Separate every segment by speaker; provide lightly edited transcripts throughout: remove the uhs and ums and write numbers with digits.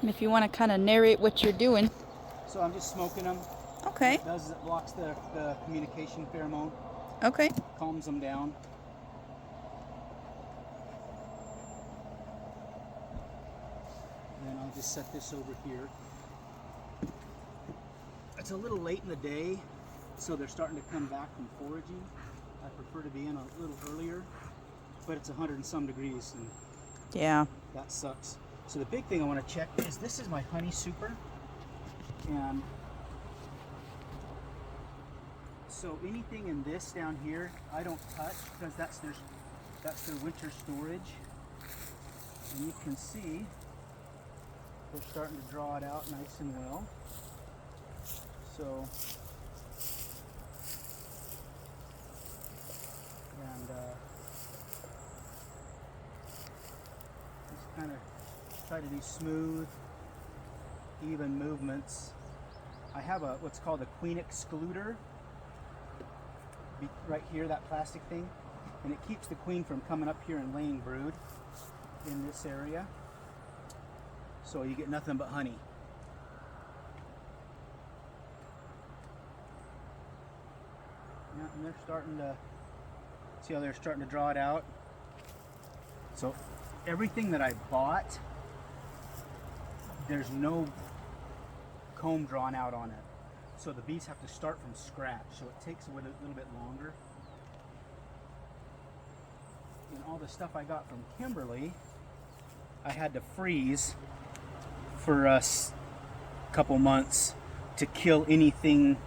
Speaker 1: if you want to kind of narrate what you're doing.
Speaker 2: So I'm just smoking them.
Speaker 1: Okay.
Speaker 2: What it does is it blocks the communication pheromone,
Speaker 1: Okay.
Speaker 2: calms them down. And then I'll just set this over here. It's a little late in the day, so they're starting to come back from foraging. I prefer to be in a little earlier, but it's 100 and some degrees, and
Speaker 1: Yeah.
Speaker 2: that sucks. So the big thing I want to check is this is my honey super, and so anything in this down here I don't touch because that's their winter storage. And you can see they're starting to draw it out nice and well. So and just kind of try to do smooth, even movements. I have what's called a queen excluder right here, that plastic thing, and it keeps the queen from coming up here and laying brood in this area, so you get nothing but honey. Yeah, and they're starting to see how they're starting to draw it out. So everything that I bought, there's no comb drawn out on it. So the bees have to start from scratch. So it takes a little bit longer. And all the stuff I got from Kimberly, I had to freeze for a couple months to kill anything,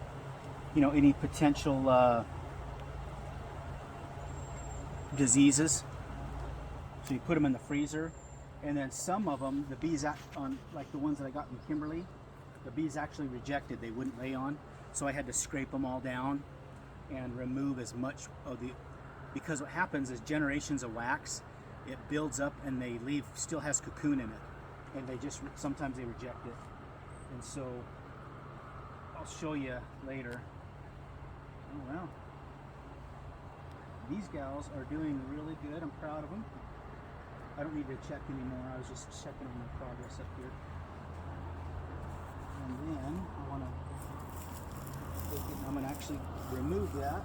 Speaker 2: you know, any potential diseases. So you put them in the freezer, and then some of them, the bees on, like the ones that I got from Kimberly, the bees actually rejected. They wouldn't lay on, so I had to scrape them all down and remove as much of the, because what happens is generations of wax, it builds up and they leave, still has cocoon in it, and they just, sometimes they reject it. And so I'll show you later. Oh wow, these gals are doing really good. I'm proud of them. I don't need to check anymore. I was just checking on my progress up here. And then I want to take it, I'm going to actually remove that.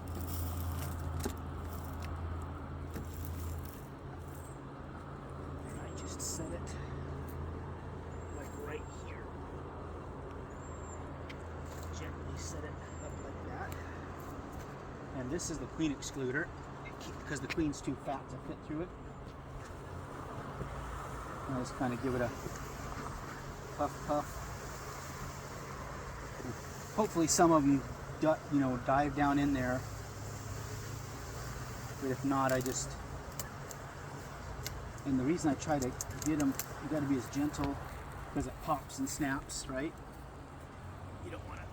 Speaker 2: And I just set it like right here. Gently set it up like that. And this is the queen excluder, because the queen's too fat to fit through it. I just kind of give it a puff puff. Hopefully some of them, you know, dive down in there. But if not, I just, and the reason I try to get them, you got to be as gentle, because it pops and snaps, right? You don't want to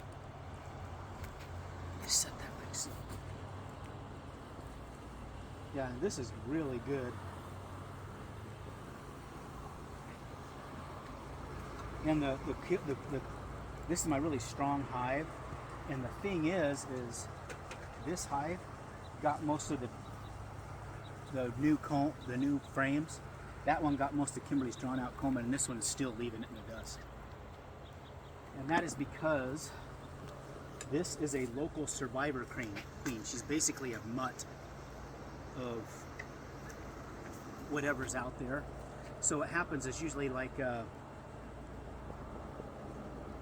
Speaker 2: just set that like so. Yeah, this is really good. And this is my really strong hive, and the thing is this hive got most of the new comb, the new frames. That one got most of Kimberly's drawn out comb, and this one is still leaving it in the dust. And that is because this is a local survivor queen. She's basically a mutt of whatever's out there. So what happens is usually like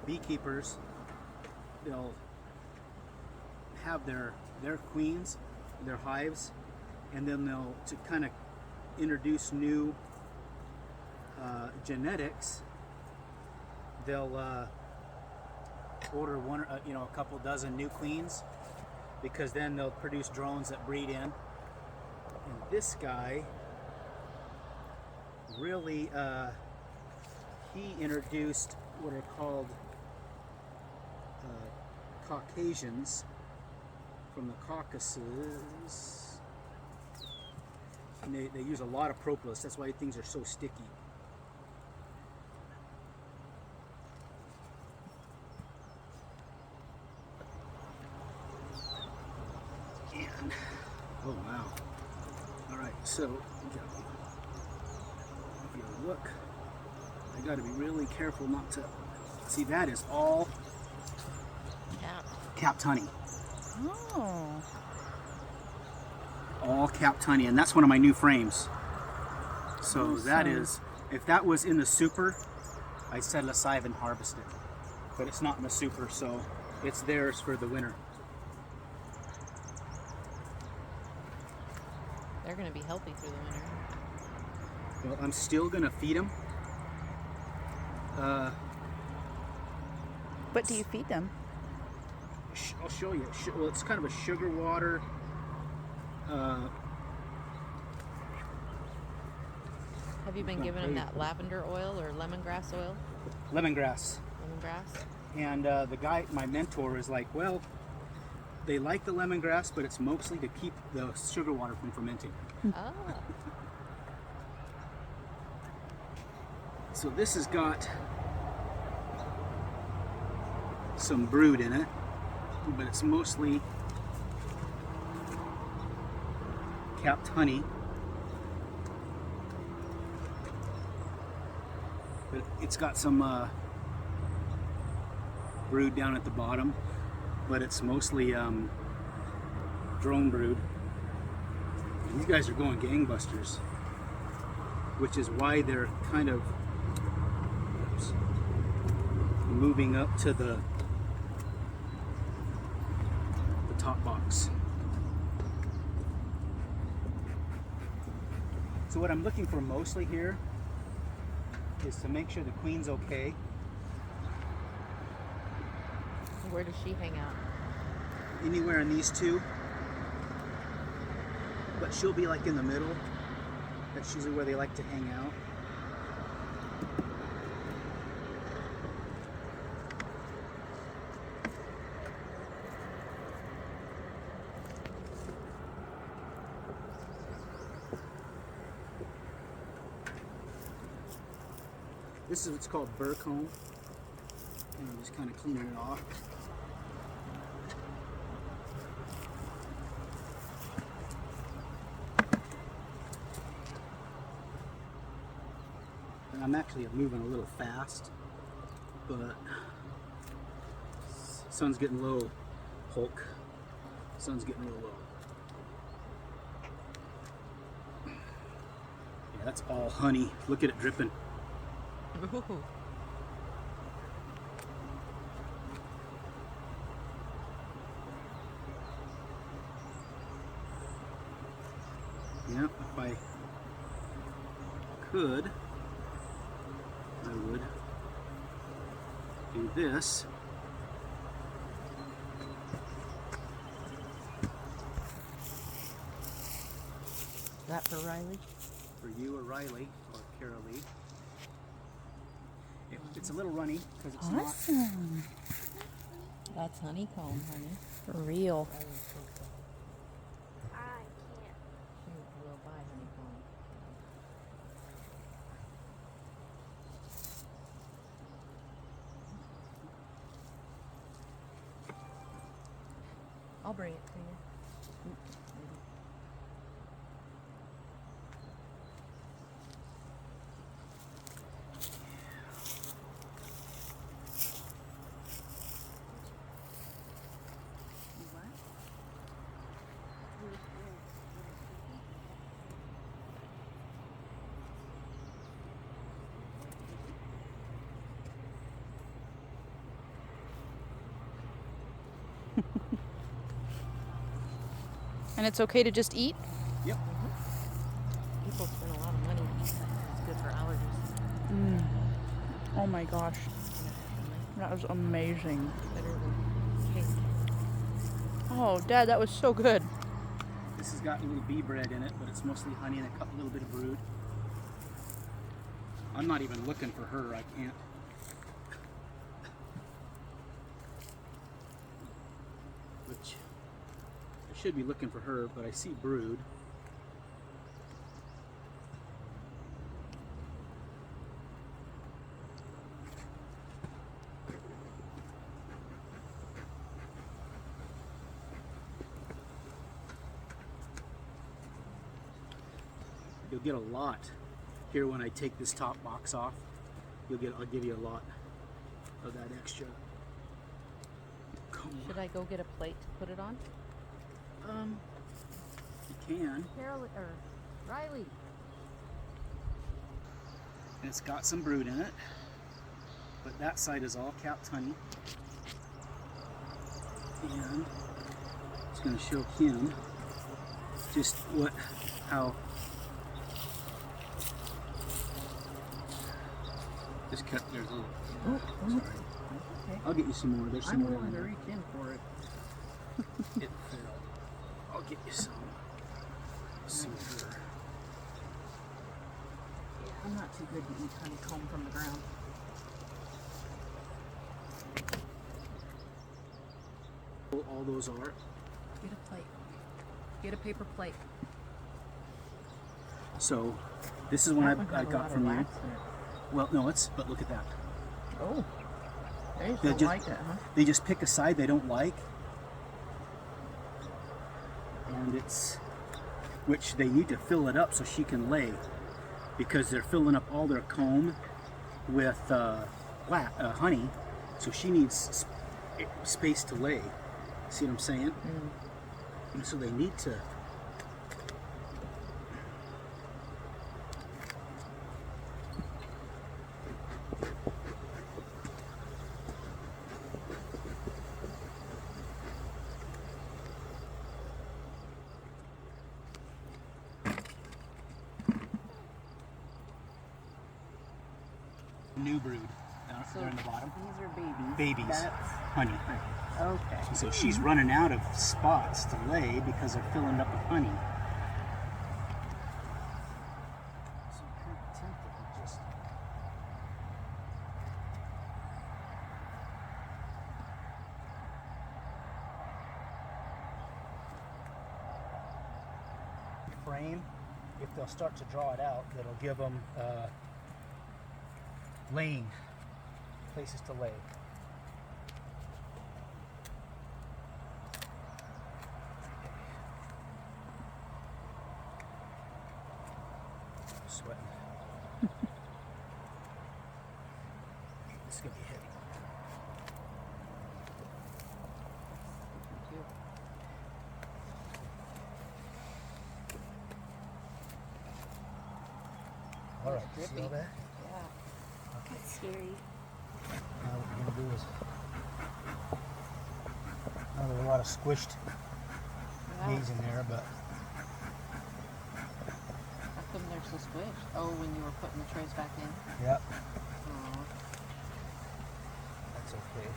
Speaker 2: beekeepers, they'll have their queens, their hives, and then they'll, to kind of introduce new genetics, they'll order one, you know, a couple dozen new queens, because then they'll produce drones that breed in. And this guy really, he introduced what are called Caucasians from the Caucasus, and they use a lot of propolis. That's why things are so sticky. And oh wow! All right, so if you look, I got to be really careful not to. See, that is all
Speaker 3: Yeah.
Speaker 2: capped honey.
Speaker 1: Oh.
Speaker 2: All capped honey, and that's one of my new frames. So that
Speaker 1: Awesome.
Speaker 2: is, if that was in the super, I said Lesaive and harvest it. But it's not in the super, so it's theirs for the winter.
Speaker 3: They're going to be healthy through the winter.
Speaker 2: Well, I'm still gonna feed them.
Speaker 1: What do you feed them?
Speaker 2: I'll show you. Well, it's kind of a sugar water.
Speaker 3: Have you been
Speaker 2: Not
Speaker 3: giving them
Speaker 2: great.
Speaker 3: that lavender oil or lemongrass oil?
Speaker 2: Lemongrass.
Speaker 3: Lemongrass?
Speaker 2: And the guy, my mentor, is like, well, they like the lemongrass, but it's mostly to keep the sugar water from fermenting.
Speaker 3: Ah.
Speaker 2: So this has got some brood in it, but it's mostly capped honey. But it's got some brood down at the bottom, but it's mostly drone brood. And these guys are going gangbusters, which is why they're kind of moving up to the top box. So what I'm looking for mostly here is to make sure the queen's okay.
Speaker 3: Where does she hang out?
Speaker 2: Anywhere in these two, but she'll be like in the middle. That's usually where they like to hang out. This is what's called burr comb. And I'm just kind of cleaning it off. And I'm actually moving a little fast, but sun's getting low, Hulk. Sun's getting real low. Yeah, that's all honey. Look at it dripping.
Speaker 3: Ooh.
Speaker 2: Yep, if I could, I would do this.
Speaker 3: Is that for Riley?
Speaker 2: For you or Riley or Carol Lee. It's a little runny because it's not.
Speaker 1: Awesome.
Speaker 3: That's honeycomb, honey.
Speaker 1: For real.
Speaker 3: I would think so.
Speaker 4: I can't.
Speaker 3: She will buy honeycomb. I'll bring it to you.
Speaker 1: And it's okay to just eat?
Speaker 2: Yep.
Speaker 3: People spend a lot of money to eat that. It's good for allergies.
Speaker 1: Oh my gosh. That was amazing.
Speaker 3: Better than cake.
Speaker 1: Oh, Dad, that was so good.
Speaker 2: This has got a little bee bread in it, but it's mostly honey and a little bit of brood. I'm not even looking for her. I can't. Which I should be looking for her, but I see brood. You'll get a lot here when I take this top box off. I'll give you a lot of that extra comb.
Speaker 3: Should I go get a plate to put it on?
Speaker 2: You can.
Speaker 3: Carol or Riley.
Speaker 2: And it's got some brood in it, but that side is all capped honey. And it's going to show him just how. Just cut. There's a little. Sorry.
Speaker 1: Okay.
Speaker 2: I'll get you some more. There's some
Speaker 1: I'm
Speaker 2: more.
Speaker 1: willing
Speaker 2: in
Speaker 1: to
Speaker 2: there.
Speaker 1: reach in for it.
Speaker 2: It fell. I'll get you some. Some for.
Speaker 1: Yeah, I'm not too good to eat honeycomb from the ground.
Speaker 2: All those are.
Speaker 3: Get a plate. Get a paper plate.
Speaker 2: So, this is one
Speaker 1: That one
Speaker 2: I
Speaker 1: had a lot
Speaker 2: got
Speaker 1: of
Speaker 2: from you.
Speaker 1: wax in it.
Speaker 2: Well, no, but look at that.
Speaker 1: Oh, they just
Speaker 2: They
Speaker 1: don't
Speaker 2: just-
Speaker 1: like that, huh?
Speaker 2: They just pick a side they don't like, and which they need to fill it up so she can lay, because they're filling up all their comb with honey, so she needs space to lay. See what I'm saying? And so they need to. New brood. They're in the bottom.
Speaker 1: These are babies.
Speaker 2: Babies.
Speaker 1: That's
Speaker 2: Honey.
Speaker 1: okay.
Speaker 2: So she's running out of spots to lay because they're filling up with honey. So I'm kind of tempted to just. Frame, if they'll start to draw it out, that'll give them laying places to lay. Sweating. This is gonna be heavy. All right, see all
Speaker 3: drippy.
Speaker 2: that?
Speaker 3: Yeah.
Speaker 4: That's scary.
Speaker 2: Now what we're gonna do is, now there's a lot of squished bees in there, but
Speaker 3: How come they're so squished? Oh, when you were putting the trays back in.
Speaker 2: yep,
Speaker 3: Oh.
Speaker 2: that's okay.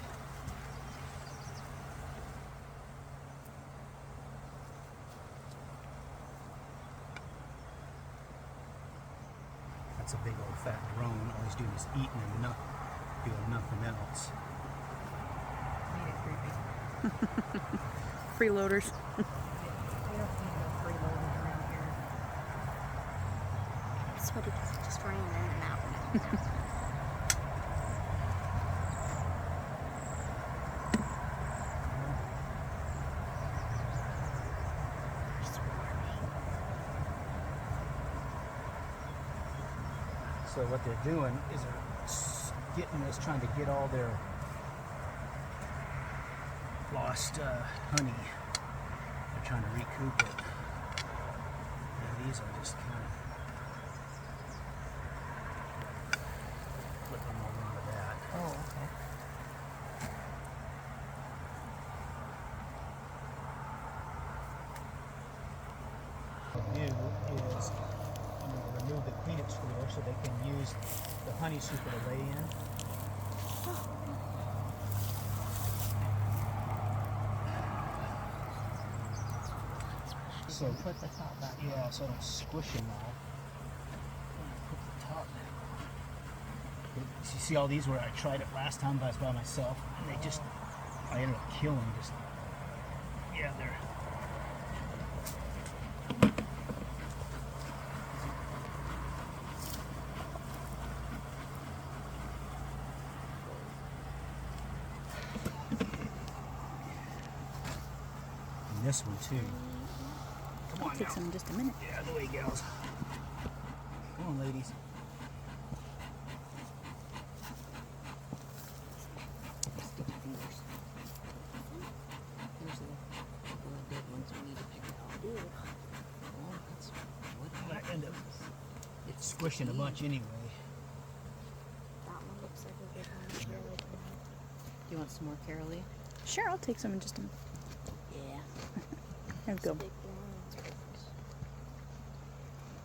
Speaker 2: That's a big old fat drone. All he's doing is eating and doing nothing else.
Speaker 3: Made it creepy.
Speaker 1: Freeloaders.
Speaker 3: We don't need no freeloaders around here.
Speaker 4: It's what it just ran in and out.
Speaker 2: So what they're doing is they're trying to get all their lost honey. They're trying to recoup it. And these are just kind of flipping over onto that.
Speaker 3: Oh, okay.
Speaker 2: What they do is remove the queen excluder so they can use the honey super to lay in. So
Speaker 3: Put the top back.
Speaker 2: yeah, so I don't squish them all. Put the top. You see all these where I tried it last time by myself, and I ended up killing just. Yeah, they're. And this one too. Come on
Speaker 1: Take
Speaker 2: now.
Speaker 1: some in just a minute.
Speaker 2: Yeah, the way, gals. Come on, ladies. squishing a bunch anyway.
Speaker 4: That one looks like a good one. It's really good.
Speaker 3: Do you want some more Carolee?
Speaker 1: Sure, I'll take some in just a minute.
Speaker 3: Yeah.
Speaker 1: There we go.
Speaker 4: Big one. It's perfect.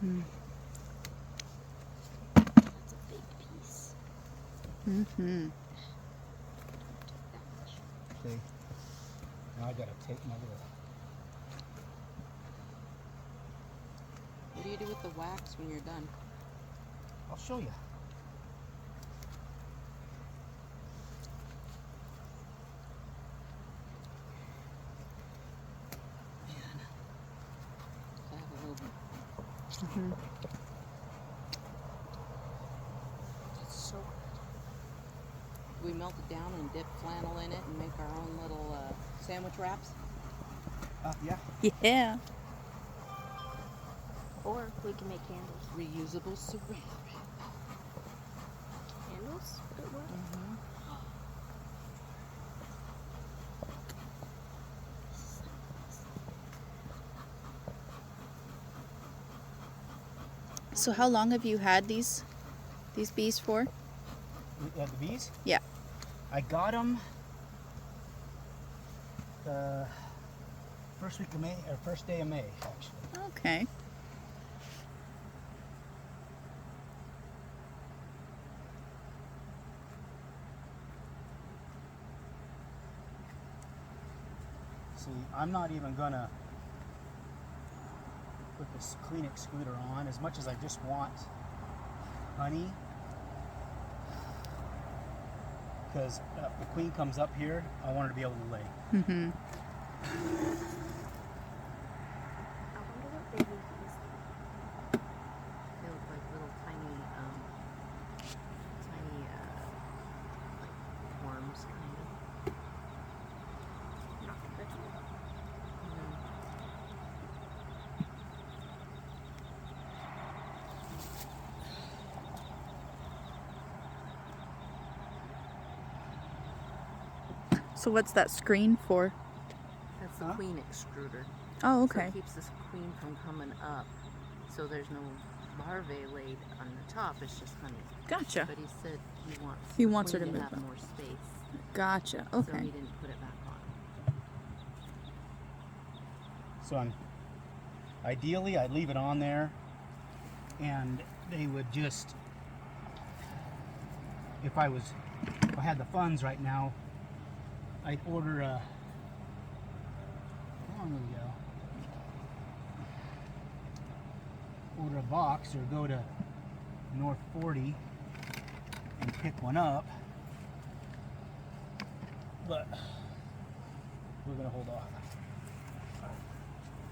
Speaker 1: Mm.
Speaker 4: That's a big piece.
Speaker 1: Mm-hmm.
Speaker 4: Take that much.
Speaker 2: See? Now I gotta take my little.
Speaker 3: What do you do with the wax when you're done?
Speaker 2: I'll show you.
Speaker 3: I have a little.
Speaker 1: Mm-hmm.
Speaker 4: It's so good.
Speaker 3: We melt it down and dip flannel in it and make our own little sandwich wraps.
Speaker 2: Yeah.
Speaker 1: Yeah.
Speaker 4: Or we can make candles.
Speaker 3: Reusable saran wrap.
Speaker 4: Candles? Would it work?
Speaker 1: So how long have you had these bees for?
Speaker 2: The bees?
Speaker 1: Yeah.
Speaker 2: I got them first week of May, or first day of May, actually.
Speaker 1: Okay.
Speaker 2: See, I'm not even gonna put this clean excluder on as much as I just want honey. Because if the queen comes up here, I want her to be able to lay.
Speaker 1: Mm-hmm.
Speaker 4: I wonder what baby bees
Speaker 3: They look like little tiny, like worms, kind of.
Speaker 4: not pretty.
Speaker 1: So what's that screen for?
Speaker 3: That's the
Speaker 2: Huh?
Speaker 3: queen extruder.
Speaker 1: Oh,
Speaker 3: So
Speaker 1: okay.
Speaker 3: it keeps this queen from coming up. So there's no larvae laid on the top. It's just honey.
Speaker 1: Gotcha.
Speaker 3: But he said
Speaker 1: He
Speaker 3: the
Speaker 1: wants her
Speaker 3: queen
Speaker 1: to move
Speaker 3: have
Speaker 1: up.
Speaker 3: more space.
Speaker 1: Gotcha.
Speaker 3: So
Speaker 1: Okay.
Speaker 3: he didn't put it back on.
Speaker 2: So ideally I'd leave it on there and they would just, if I had the funds right now, I'd order a, how long we go? Order a box or go to North 40 and pick one up, but we're gonna hold off.